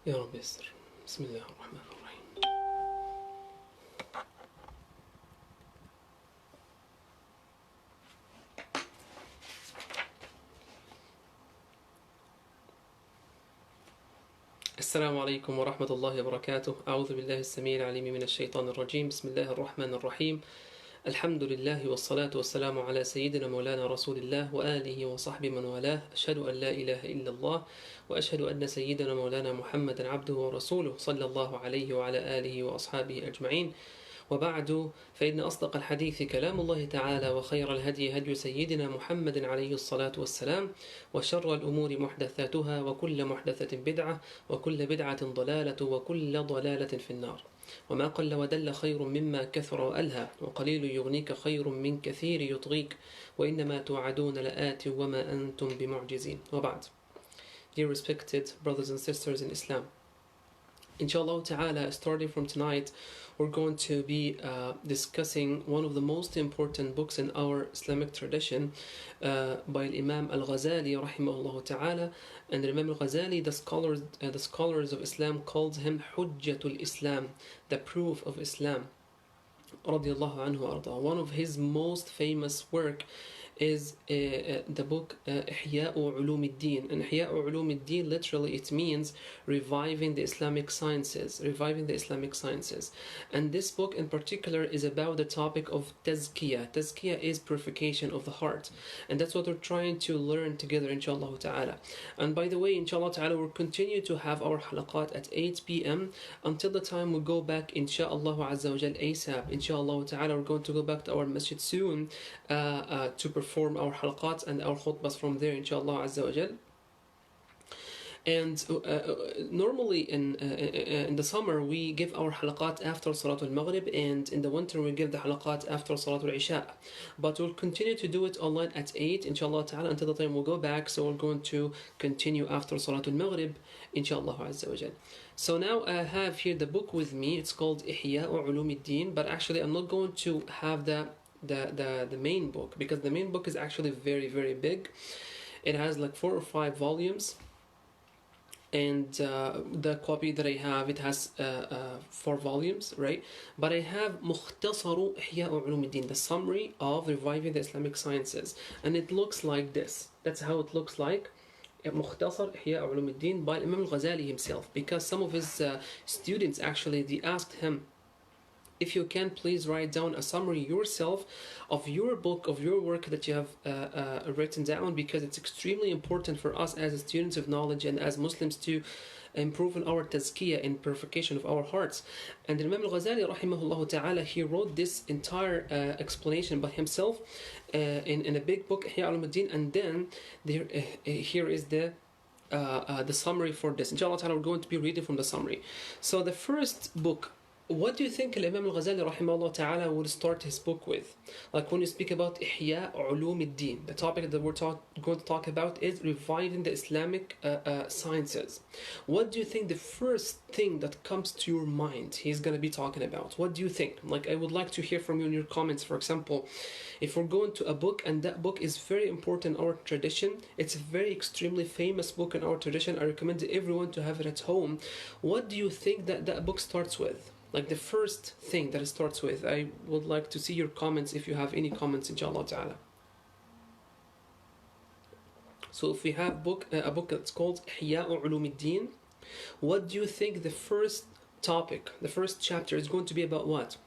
يا رب يسر. بسم الله الرحمن الرحيم. السلام عليكم ورحمة الله وبركاته. أعوذ بالله السميع العليم من الشيطان الرجيم. بسم الله الرحمن الرحيم. الحمد لله والصلاة والسلام على سيدنا مولانا رسول الله وآله وصحبه من والاه. أشهد أن لا إله إلا الله وأشهد أن سيدنا مولانا محمدا عبده ورسوله صلى الله عليه وعلى آله وأصحابه أجمعين. وبعد، فإن أصدق الحديث كلام الله تعالى، وخير الهدي هدي سيدنا محمد عليه الصلاة والسلام، وشر الأمور محدثاتها، وكل محدثة بدعة، وكل بدعة ضلالة، وكل ضلالة في النار. وما قل ودل خير مما كثر وألهى، وقليل يغنيك خير من كثير يطغيك، وإنما توعدون لآت وما أنتم بمعجزين. وبعد. Dear respected brothers and sisters in Islam, inshallah ta'ala, starting from tonight, we're going to be discussing one of the most important books in our Islamic tradition by Imam Ghazali rahimahullah ta'ala. And Imam Ghazali, the scholars of Islam called him Hujjatul Islam, the proof of Islam, radiyallahu anhu arda. One of his most famous work is the book Ihyaa Ulum Deen. And Ihyaa Ulum Deen, literally it means reviving the Islamic sciences, And this book in particular is about the topic of tazkiyah. Tazkiyah is purification of the heart, and that's what we're trying to learn together, inshallah ta'ala. And by the way, inshallah ta'ala, we'll continue to have our halaqat at 8 p.m. until the time we go back, inshallah azza wa jal, ASAP. Inshallah ta'ala, we're going to go back to our masjid soon to perform our halaqat and our khutbahs from there, inshallah azza wa jal. And normally in the summer we give our halaqat after Salatul Maghrib, and in the winter we give the halaqat after Salatul Isha. But we'll continue to do it online at 8, inshallah ta'ala, until the time we'll go back. So we're going to continue after Salatul Maghrib, inshallah azza wa jal. So now I have here the book with me. It's called Ihyaa Ulum Deen, but actually I'm not going to have the main book, because the main book is actually very, very big. It has like 4 or 5 volumes. And the copy that I have, it has 4 volumes, right? But I have Mukhtasaru Ihyaa Ulum Deen, the summary of reviving the Islamic sciences, and it looks like this. That's how it looks like. Mukhtasar Ihyaa Ulum Deen by Imam Ghazali himself, because some of his students actually, they asked him, if you can please write down a summary yourself of your book, of your work that you have written down, because it's extremely important for us as students of knowledge and as Muslims to improve in our tazkiyah and purification of our hearts. And Imam Ghazali rahimahullah ta'ala, he wrote this entire explanation by himself in a big book, Ihyaa Ulum Deen. And then here is the summary for this. Inshallah ta'ala, we're going to be reading from the summary. So the first book, what do you think Imam Ghazali rahimahullah ta'ala would start his book with? Like when you speak about Ihyaa Ulum Deen, the topic that we're going to talk about is reviving the Islamic sciences. What do you think the first thing that comes to your mind he's going to be talking about? What do you think? Like, I would like to hear from you in your comments. For example, if we're going to a book and that book is very important in our tradition, it's a very extremely famous book in our tradition, I recommend everyone to have it at home. What do you think that book starts with? Like the first thing that it starts with. I would like to see your comments if you have any comments, inshallah ta'ala. So if we have a book that's called Ihyaa Ulum Deen, what do you think the first topic, the first chapter is going to be about? What?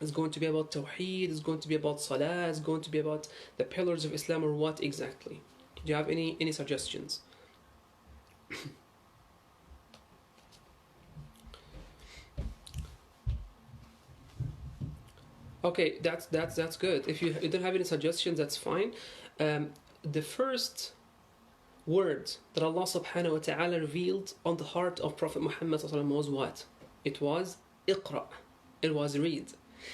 It's going to be about Tawheed, it's going to be about Salah, it's going to be about the pillars of Islam, or what exactly? Do you have any suggestions? Okay, that's good. If you don't have any suggestions, that's fine. The first word that Allah subhanahu wa ta'ala revealed on the heart of Prophet Muhammad was what? It was Iqra. It was read.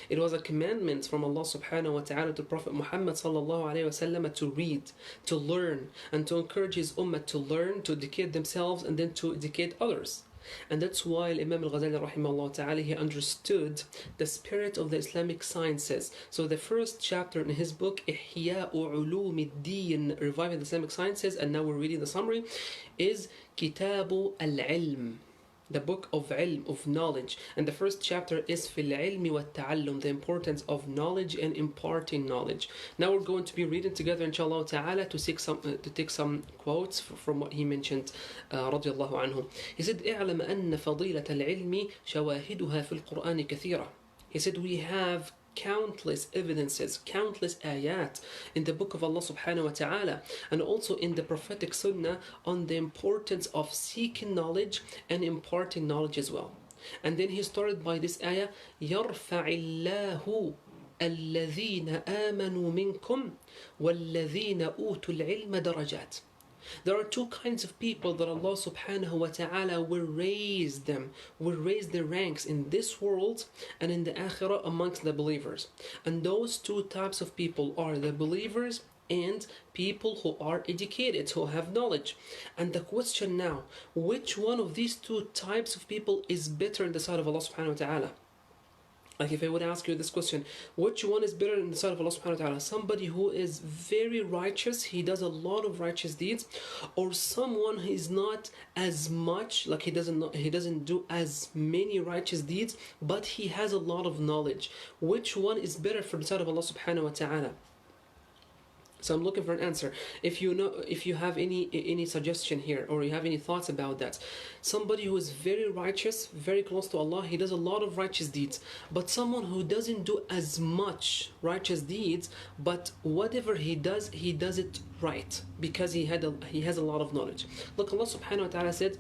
It was a commandment from Allah subhanahu wa ta'ala to Prophet Muhammad sallallahu alayhi wa sallam to read, to learn, and to encourage his ummah to learn, to educate themselves, and then to educate others. And that's why Imam Ghazali rahimahullah ta'ala, he understood the spirit of the Islamic sciences. So the first chapter in his book, Ihyaa Ulum Deen, reviving the Islamic sciences, and now we're reading the summary, is Kitabu al-Ilm. the book of ilm, of knowledge. And the first chapter is fil ilmi wa ta'allum, the importance of knowledge and imparting knowledge. Now we're going to be reading together, inshallah ta'ala, to take some quotes from what he mentioned, radiallahu anhu. He said, اعلم أن فضيلة العلم شواهدها في القرآن كثيرة. He said, we have countless evidences, countless ayat in the book of Allah subhanahu wa ta'ala, and also in the prophetic sunnah on the importance of seeking knowledge and imparting knowledge as well. And then he started by this ayah, يرفع الله الذين آمنوا منكم والذين أوتوا العلم درجات. There are two kinds of people that Allah subhanahu wa ta'ala will raise them, will raise their ranks in this world and in the akhirah amongst the believers. And those two types of people are the believers and people who are educated, who have knowledge. And the question now, which one of these two types of people is better in the sight of Allah subhanahu wa ta'ala? Like if I would ask you this question, which one is better in the sight of Allah subhanahu wa ta'ala? Somebody who is very righteous, he does a lot of righteous deeds, or someone who is not as much, like he doesn't do as many righteous deeds, but he has a lot of knowledge. Which one is better for the sight of Allah subhanahu wa ta'ala? So I'm looking for an answer. If you have any suggestion here, or you have any thoughts about that. Somebody who is very righteous, very close to Allah, he does a lot of righteous deeds. But someone who doesn't do as much righteous deeds, but whatever he does it right, because he has a lot of knowledge. Look, Allah subhanahu wa ta'ala said,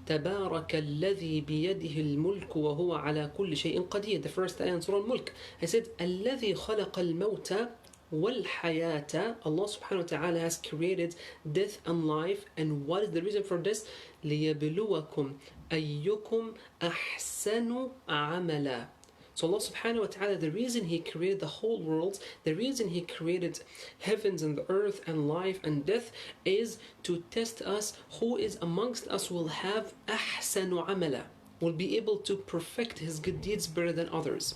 تبارك الذي بيده الملك وهو على كل شيء قدير. The first ayah in Surah Al-Mulk. He said, الذي خلق الموت والحياة. Allah subhanahu wa ta'ala has created death and life. And what is the reason for this? ليبلوكم أيكم أحسن عملا. So Allah subhanahu wa ta'ala, the reason He created the whole world, the reason He created heavens and the earth and life and death, is to test us who is amongst us will have أحسن عملا, will be able to perfect his good deeds better than others.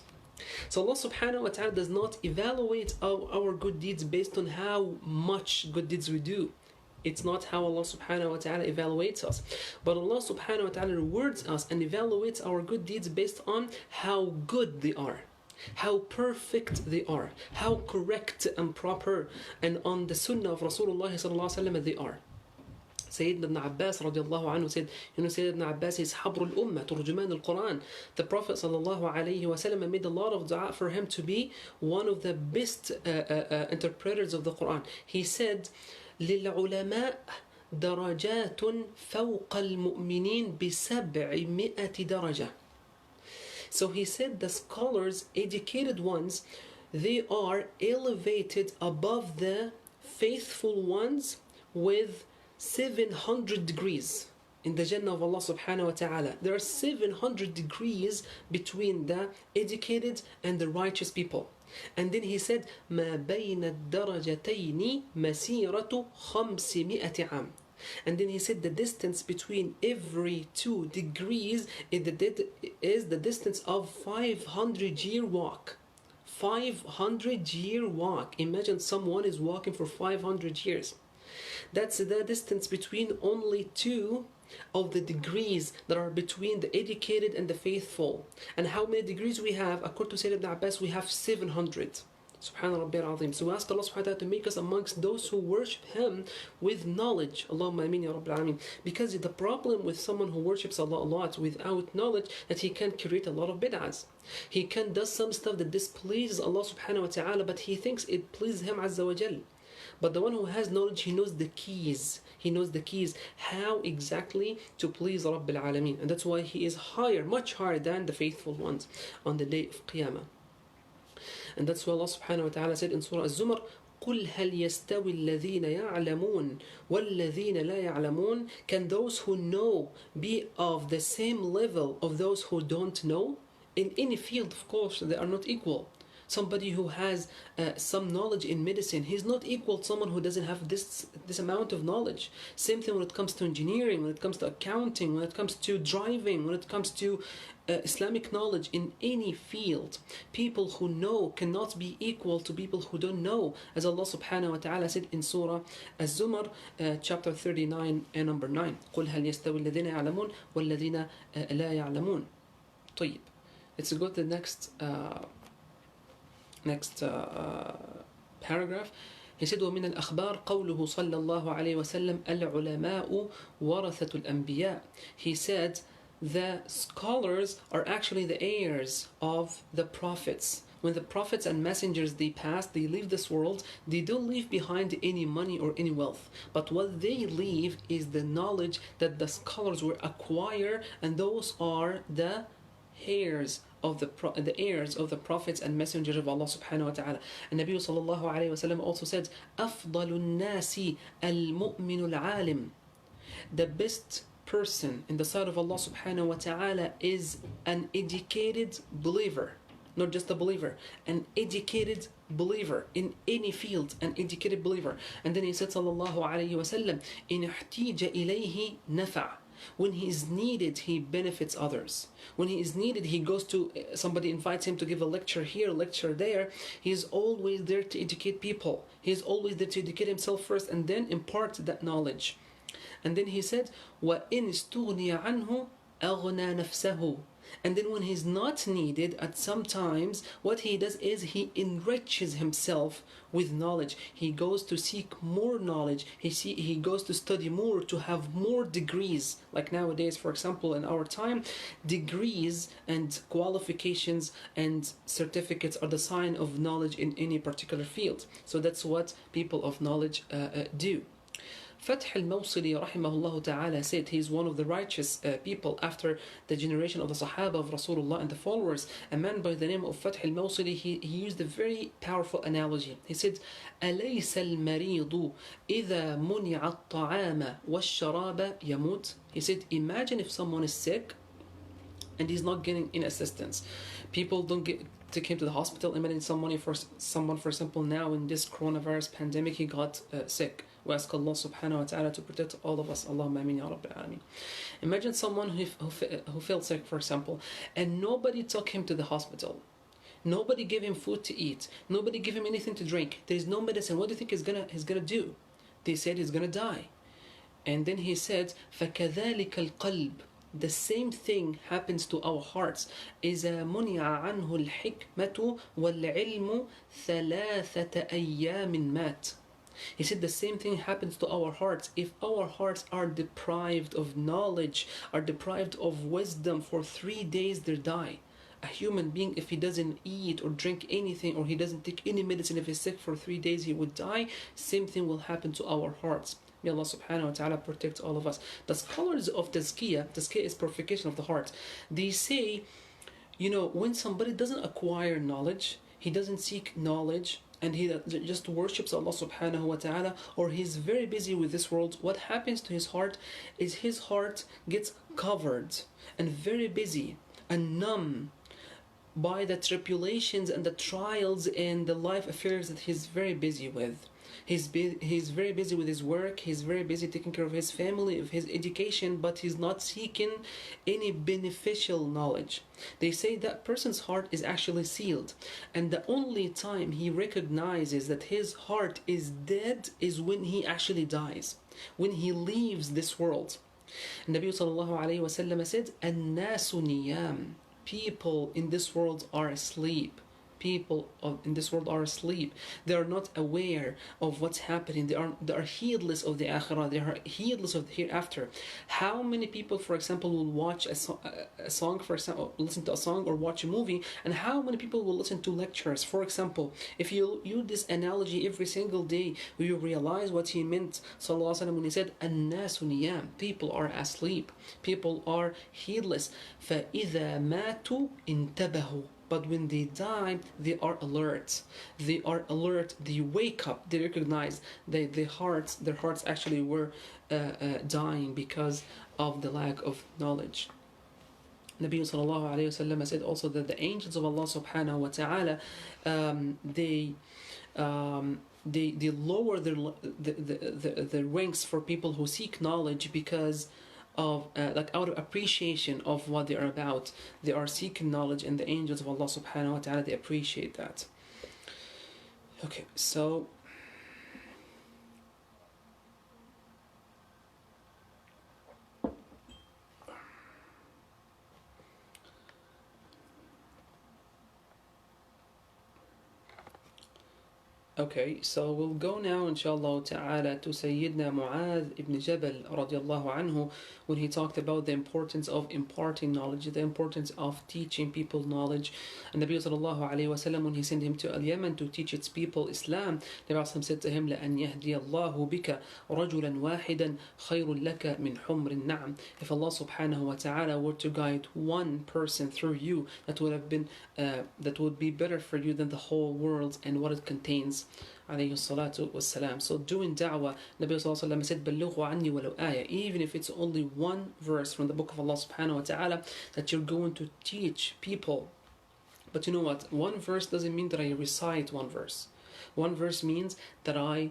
So Allah subhanahu wa ta'ala does not evaluate our good deeds based on how much good deeds we do. It's not how Allah subhanahu wa ta'ala evaluates us. But Allah subhanahu wa ta'ala rewards us and evaluates our good deeds based on how good they are, how perfect they are, how correct and proper and on the sunnah of Rasulullah sallallahu alaihi wasallam they are. Sayyidina ibn Abbas radiallahu anhu said, Sayyidina ibn Abbas is Habr al-Ummah, Turjuman al-Quran. The Prophet sallallahu alayhi wa sallam made a lot of dua for him to be one of the best interpreters of the Quran. He said, لِلْعُلَمَاء درجات فوق المؤمنين ب700 درجة. So he said the scholars, educated ones, they are elevated above the faithful ones with 700 degrees in the Jannah of Allah subhanahu wa ta'ala. There are 700 degrees between the educated and the righteous people. And then he said, ما بين الدرجتين مسيرة 500 عام. And then he said the distance between every 2 degrees is the distance of 500-year walk. 500-year walk. Imagine someone is walking for 500 years. That's the distance between only 2 of the degrees that are between the educated and the faithful. And how many degrees we have? According to Sayyidina Ibn Abbas, we have 700. Subhanallah Rabbil Azim. So we ask Allah subhanahu wa ta'ala to make us amongst those who worship Him with knowledge. Allahumma ameen ya Rabbil Alameen. Because the problem with someone who worships Allah a lot without knowledge, that he can create a lot of bid'ahs. He can do some stuff that displeases Allah subhanahu wa ta'ala, but he thinks it pleases Him azza wa jal. But the one who has knowledge, he knows the keys. He knows the keys, how exactly to please Rabbil Alameen. And that's why he is higher, much higher than the faithful ones on the day of Qiyamah. And that's why Allah subhanahu wa ta'ala said in Surah Az-Zumar, قُلْ هَلْ يَسْتَوِي الَّذِينَ يَعْلَمُونَ وَالَّذِينَ لَا يَعْلَمُونَ. Can those who know be of the same level of those who don't know? In any field, of course, they are not equal. Somebody who has some knowledge in medicine, he's not equal to someone who doesn't have this amount of knowledge. Same thing when it comes to engineering, when it comes to accounting, when it comes to driving, when it comes to Islamic knowledge in any field. People who know cannot be equal to people who don't know. As Allah subhanahu wa ta'ala said in Surah Az-Zumar, chapter 39 and number 9. قُلْ هَلْ يَسْتَوِي الَّذِينَ يَعْلَمُونَ وَالَّذِينَ لَا يَعْلَمُونَ. طيب. Let's go to the next paragraph. He said, وَمِنَ الْأَخْبَارِ قَوْلُهُ صَلَّى اللَّهُ عَلَيْهِ وَسَلَّمَ الْعُلَمَاءُ وَرَثَةُ الْأَنْبِيَاءِ. He said, the scholars are actually the heirs of the prophets. When the prophets and messengers, they pass, they leave this world, they don't leave behind any money or any wealth. But what they leave is the knowledge that the scholars will acquire, and those are the heirs of the heirs of the prophets and messengers of Allah subhanahu wa ta'ala. And Nabi sallallahu alayhi wa sallam also said, أفضل الناس المؤمن العالم. The best person in the sight of Allah subhanahu wa ta'ala is an educated believer. Not just a believer, an educated believer in any field, an educated believer. And then he said sallallahu alayhi wa sallam, إن احتيج إليه نفع. When he is needed, he benefits others. When he is needed, he goes to, somebody invites him to give a lecture here, lecture there. He is always there to educate people. He is always there to educate himself first and then impart that knowledge. And then he said, وَإِنْ اسْتُغْنِيَ عَنْهُ أَغْنَى نَفْسَهُ. And then when he's not needed, at some times, what he does is he enriches himself with knowledge. He goes to seek more knowledge. He goes to study more, to have more degrees. Like nowadays, for example, in our time, degrees and qualifications and certificates are the sign of knowledge in any particular field. So that's what people of knowledge do. Fath al-Mawsili rahimahullah ta'ala said, he is one of the righteous people after the generation of the Sahaba of Rasulullah and the followers. A man by the name of Fath al-Mawsili, he used a very powerful analogy. He said, أَلَيْسَ الْمَرِيضُ إِذَا مُنِعَ الطَّعَامَ وَالشَّرَابَ يَمُوتُ. He said, imagine if someone is sick and he's not getting any assistance. People don't take him to the hospital. Imagine someone, for example, now in this coronavirus pandemic, he got sick. We ask Allah subhanahu wa ta'ala to protect all of us. Allahumma ameen ya rabbil alameen. Imagine someone who fell sick, for example, and nobody took him to the hospital. Nobody gave him food to eat. Nobody gave him anything to drink. There is no medicine. What do you think he's gonna do? They said he's gonna die. And then he said, فَكَذَلِكَ الْقَلْبِ. The same thing happens to our hearts. إِذَا مُنِعَ عَنْهُ الْحِكْمَةُ وَالْعِلْمُ ثَلَاثَةَ أَيَّامٍ مَاتٍ. He said the same thing happens to our hearts. If our hearts are deprived of knowledge, are deprived of wisdom, for 3 days they die. A human being, if he doesn't eat or drink anything, or he doesn't take any medicine, if he's sick for 3 days, he would die. Same thing will happen to our hearts. May Allah subhanahu wa ta'ala protect all of us. The scholars of Tazkiyah is purification of the heart. They say, when somebody doesn't acquire knowledge, he doesn't seek knowledge, and he just worships Allah subhanahu wa ta'ala, or he's very busy with this world, what happens to his heart is his heart gets covered and very busy and numb by the tribulations and the trials and the life affairs that he's very busy with. He's very busy with his work, he's very busy taking care of his family, of his education, but he's not seeking any beneficial knowledge. They say that person's heart is actually sealed, and the only time he recognizes that his heart is dead is when he actually dies, when he leaves this world. Nabi sallallahu alayhi wa sallam said, "An-nasu niyam." People in this world are asleep. People in this world are asleep. They are not aware of what's happening. They are heedless of the akhirah. They are heedless of the hereafter. How many people, for example, will watch a song, for example, listen to a song or watch a movie, and how many people will listen to lectures? For example, if you use this analogy every single day, will you realize what he meant, sallallahu alaihi wasallam, when he said, "An-nasu niyam." People are asleep. People are heedless. فَإِذَا مَاتُوا انْتَبَهُوا. But when they die, they are alert. They are alert. They wake up. They recognize their hearts actually were dying because of the lack of knowledge. Nabi sallallahu alayhi wa sallam said also that the angels of Allah subhanahu wa ta'ala, they lower the ranks for people who seek knowledge because of like out of appreciation of what they are about. They are seeking knowledge, and the angels of Allah subhanahu wa ta'ala, they appreciate that. Okay, so okay, so we'll go now inshallah ta'ala to Sayyidina Mu'adh ibn Jabal radiallahu anhu, when he talked about the importance of imparting knowledge, the importance of teaching people knowledge. And Nabi sallallahu alayhi wa sallam, when he sent him to Yemen to teach its people Islam, Nabi said to him, لَأَنْ يَهْدِيَ اللَّهُ بِكَ رَجُلًا وَاحِدًا خَيْرٌ لَكَ مِنْ حُمْرِ النَّعَمِ. If Allah subhanahu wa ta'ala were to guide one person through you, that would have been that would be better for you than the whole world and what it contains. Alayhi salatu wassalam. So doing da'wah, Nabi sallallahu alayhi wa sallam said, بَلِّغُوا عَنِّي وَلَوْ آيَةً. Even if it's only one verse from the book of Allah subhanahu wa ta'ala that you're going to teach people. But you know what? One verse doesn't mean that I recite one verse. One verse means that I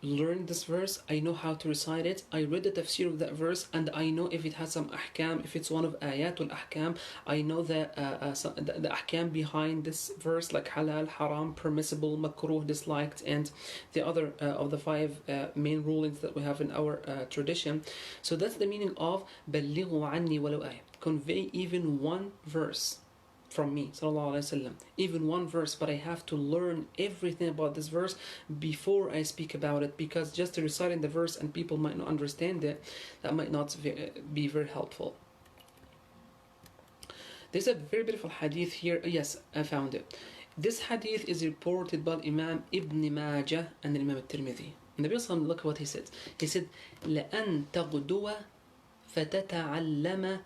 learned this verse, I know how to recite it, I read the tafsir of that verse, and I know if it has some ahkam, if it's one of ayatul ahkam, I know the ahkam behind this verse, like halal, haram, permissible, makruh, disliked, and the other of the five main rulings that we have in our tradition. So that's the meaning of بَلِّغُوا عَنِّي وَلَوْ آيَةً. Convey even one verse from me, sallallahu alaihi wasallam, even one verse, but I have to learn everything about this verse before I speak about it, because just reciting the verse and people might not understand it, that might not be very helpful. There's a very beautiful hadith here. Yes, I found it. This hadith is reported by Imam Ibn Majah and Imam al-Tirmidhi. And the Prophet, look what he said. He said, لَأَن تَغْدُوَ فَتَتَعَلَّمَ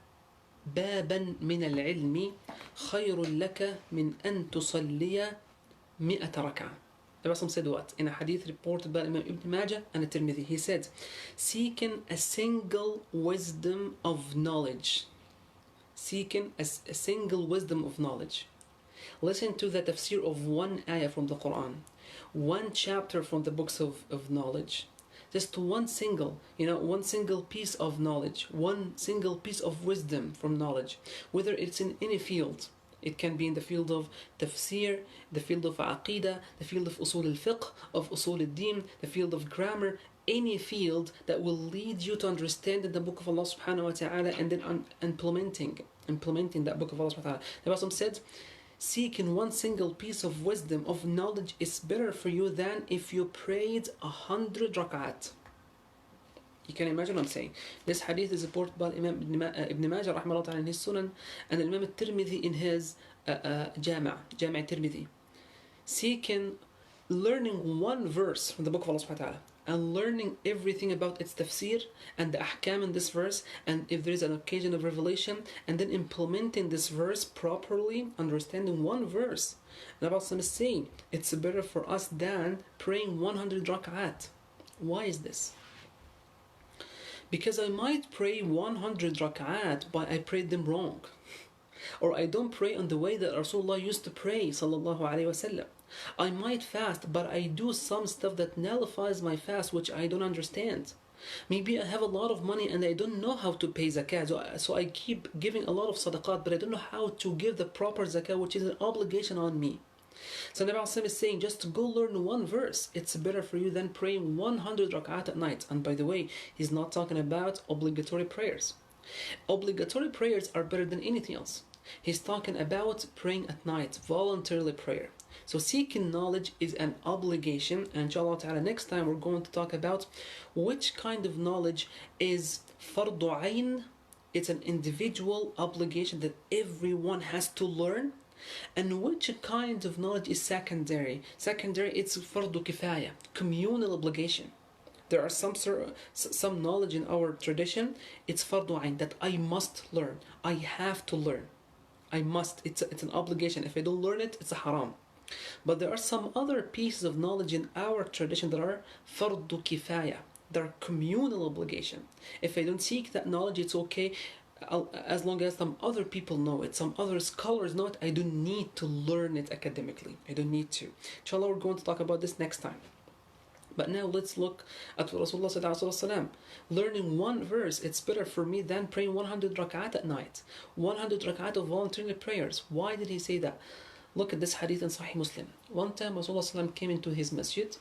بابا من العلم خير لك من أن تصلي 100 ركعة. The Prophet said what? In a hadith reported by Imam Ibn Majah and At-Tirmidhi, he said, seeking a single wisdom of knowledge. Seeking a single wisdom of knowledge. Listen to the tafsir of one ayah from the Quran, one chapter from the books of knowledge. Just one single piece of knowledge, one single piece of wisdom from knowledge, whether it's in any field. It can be in the field of tafsir, the field of aqidah, the field of usul al-fiqh, of usul al-deen, the field of grammar, any field that will lead you to understand the book of Allah subhanahu wa ta'ala, and then implementing that book of Allah subhanahu wa ta'ala. The Prophet said, seeking one single piece of wisdom, of knowledge, is better for you than if you prayed 100 rak'at. You can imagine what I'm saying. This hadith is reported by Imam Ibn Majah rahimahullah in his Sunan, and Imam al-Tirmidhi in his Jami' al-Tirmidhi. Learning one verse from the book of Allah subhanahu wa ta'ala, and learning everything about its tafsir and the ahkam in this verse, and if there is an occasion of revelation, and then implementing this verse properly, understanding one verse. The Prophet is saying it's better for us than praying 100 rak'at. Why is this? Because I might pray 100 rak'at, but I prayed them wrong. Or I don't pray on the way that Rasulullah used to pray, sallallahu alayhi wasallam. I might fast, but I do some stuff that nullifies my fast, which I don't understand. Maybe I have a lot of money and I don't know how to pay zakat, so I keep giving a lot of sadaqat, but I don't know how to give the proper zakat, which is an obligation on me. So Nabi Sallallahu is saying, just go learn one verse. It's better for you than praying 100 rak'at at night. And by the way, he's not talking about obligatory prayers. Obligatory prayers are better than anything else. He's talking about praying at night, voluntarily prayer. So seeking knowledge is an obligation, and inshallah ta'ala next time we're going to talk about which kind of knowledge is fardu ayn. It's an individual obligation that everyone has to learn, and which kind of knowledge is secondary. Secondary, it's fardu kifaya, communal obligation. There are some knowledge in our tradition, it's fardu ayn, that I must learn, I have to learn, I must, it's an obligation. If I don't learn it, it's a haram. But there are some other pieces of knowledge in our tradition that are fardu kifaya. They're communal obligation. If I don't seek that knowledge, it's okay, as long as some other people know it, some other scholars know it. I don't need to learn it academically. I don't need to. Inshallah, we're going to talk about this next time. But now let's look at what Rasulullah said. Learning one verse, it's better for me than praying 100 rak'at at night. 100 rak'at of voluntary prayers. Why did he say that? Look at this hadith in Sahih Muslim. One time Rasulullah came into his masjid,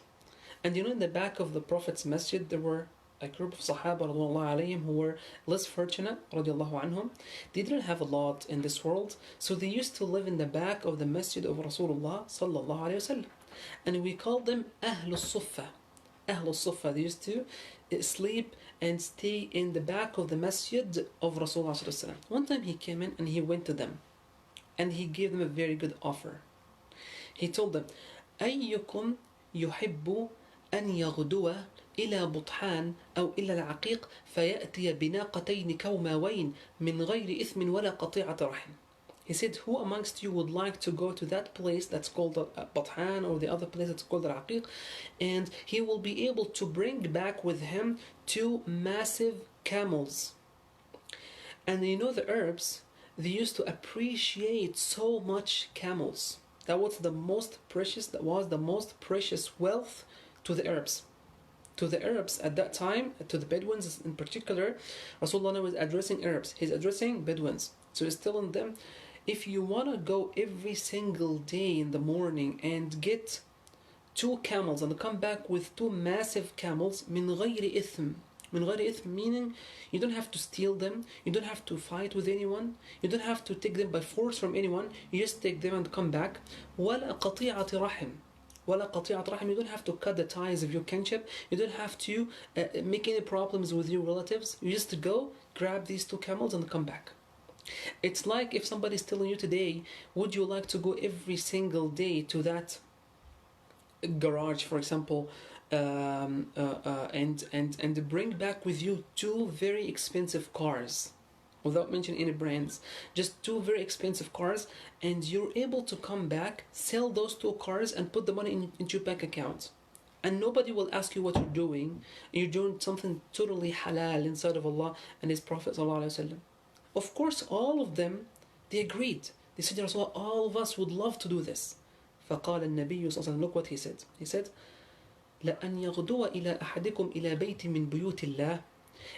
and in the back of the Prophet's masjid there were a group of Sahaba alayhim, who were less fortunate radiallahu anhum. They didn't have a lot in this world, so they used to live in the back of the masjid of Rasulullah sallallahu alayhi wasallam. And we called them Ahlul Suffah. Ahlul Suffah. They used to sleep and stay in the back of the masjid of Rasulullah sallallahu alayhi wasallam. One time he came in and he went to them, and he gave them a very good offer. He told them, أيكم يحب أن يغدو إلى بطحان أو إلى العقيق فيأتي بناقتين كوماوين من غير إثم ولا قطيعة رحم. He said, who amongst you would like to go to that place that's called Bathan, or the other place that's called Al-Aqiq, and he will be able to bring back with him 2 massive camels. And you know the Arabs, they used to appreciate so much camels. That was the most precious wealth to the Arabs. To the Arabs at that time, to the Bedouins in particular, Rasulullah was addressing Arabs. He's addressing Bedouins. So he's telling them, if you want to go every single day in the morning and get 2 camels and come back with 2 massive camels, min ghayri ithm. Min ghayri ithm meaning you don't have to steal them, you don't have to fight with anyone, you don't have to take them by force from anyone, you just take them and come back. وَلَا قَطِيعَةِ رَحِمٍ. وَلَا قَطِيعَةِ رَحِمٍ. You don't have to cut the ties of your kinship, you don't have to make any problems with your relatives. You just go, grab these 2 camels and come back. It's like if somebody's telling you today, would you like to go every single day to that garage, for example, and bring back with you 2 very expensive cars, without mentioning any brands, just 2 very expensive cars, and you're able to come back, sell those 2 cars and put the money into your bank account, and nobody will ask you what you're doing. You're doing something totally halal inside of Allah and His Prophet sallallahu alaihi wasallam. Of course, all of them, they agreed. They said, Rasulullah, all of us would love to do this. فقال النبي صلى الله عليه وسلم, look what he said. He said, لأن يغدو إلى أحدكم إلى بيت من بيوت الله.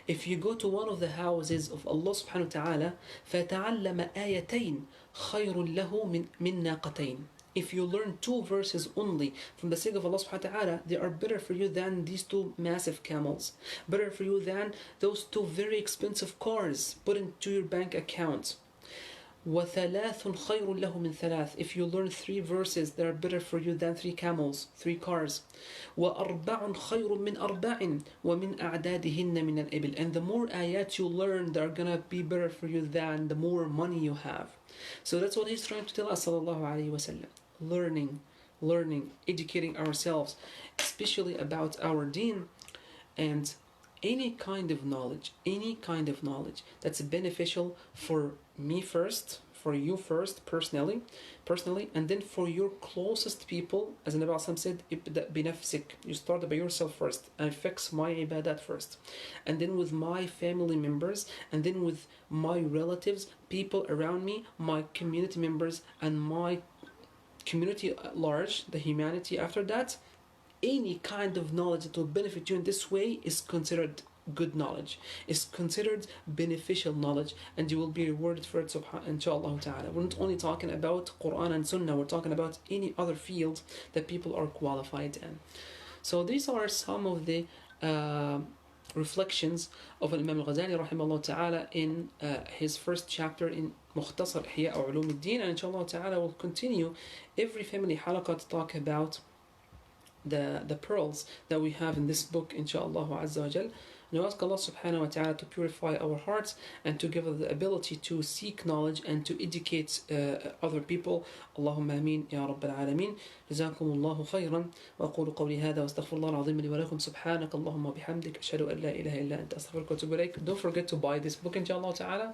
If you go to one of the houses of Allah subhanahu wa ta'ala, فَتَعَلَّمَ آيَتَيْن خَيْرٌ لَهُ مِن نَاقَتَيْن. If you learn 2 verses only from the sake of Allah subhanahu wa ta'ala, they are better for you than these 2 massive camels. Better for you than those 2 very expensive cars put into your bank account. وَثَلَاثٌ خَيْرٌ لَهُ مِنْ ثَلَاث. If you learn 3 verses, they are better for you than 3 camels, 3 cars. وَأَرْبَعٌ خَيْرٌ مِنْ أَرْبَعٍ وَمِنْ أَعْدَادِهِنَّ مِنَ الْإِبِلِ. And the more ayat you learn, they are going to be better for you than the more money you have. So that's what he's trying to tell us, sallallahu alayhi wa sallam. Learning, educating ourselves, especially about our deen, and any kind of knowledge that's beneficial for me first, for you first, personally, and then for your closest people. As the Nabi said, ibda binafsik. You start by yourself first, and fix my ibadat first, and then with my family members, and then with my relatives, people around me, my community members, and my community at large, the humanity after that. Any kind of knowledge that will benefit you in this way is considered good knowledge, is considered beneficial knowledge, and you will be rewarded for it, inshallah ta'ala. We're not only talking about Quran and Sunnah, we're talking about any other field that people are qualified in. So these are some of the reflections of Imam Ghazali rahimahullah ta'ala in his first chapter in Mukhtasar Ihyaa Ulum Deen, and inshallah ta'ala will continue every family halaqah to talk about the pearls that we have in this book, inshallah azza wa jal. And we ask Allah subhanahu wa ta'ala to purify our hearts and to give us the ability to seek knowledge and to educate other people. Allahumma ameen ya rabbal alameen. جزاكم الله خيرا وأقول قولي هذا واستغفر الله العظيم لي ولكم سبحانك اللهم وبحمدك أشهد أن لا إله إلا أنت أستغفرك وأتوب إليك. Don't forget to buy this book, inshallah ta'ala.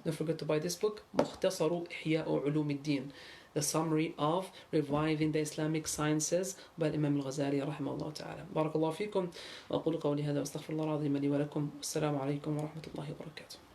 Don't forget to buy this book, مختصر إحياء علوم الدين, the summary of reviving the Islamic sciences by Imam al-Ghazali رحمه الله تعالى. بارك الله فيكم وأقول قولي هذا واستغفر الله العظيم لي ولكم. والسلام عليكم ورحمة الله وبركاته.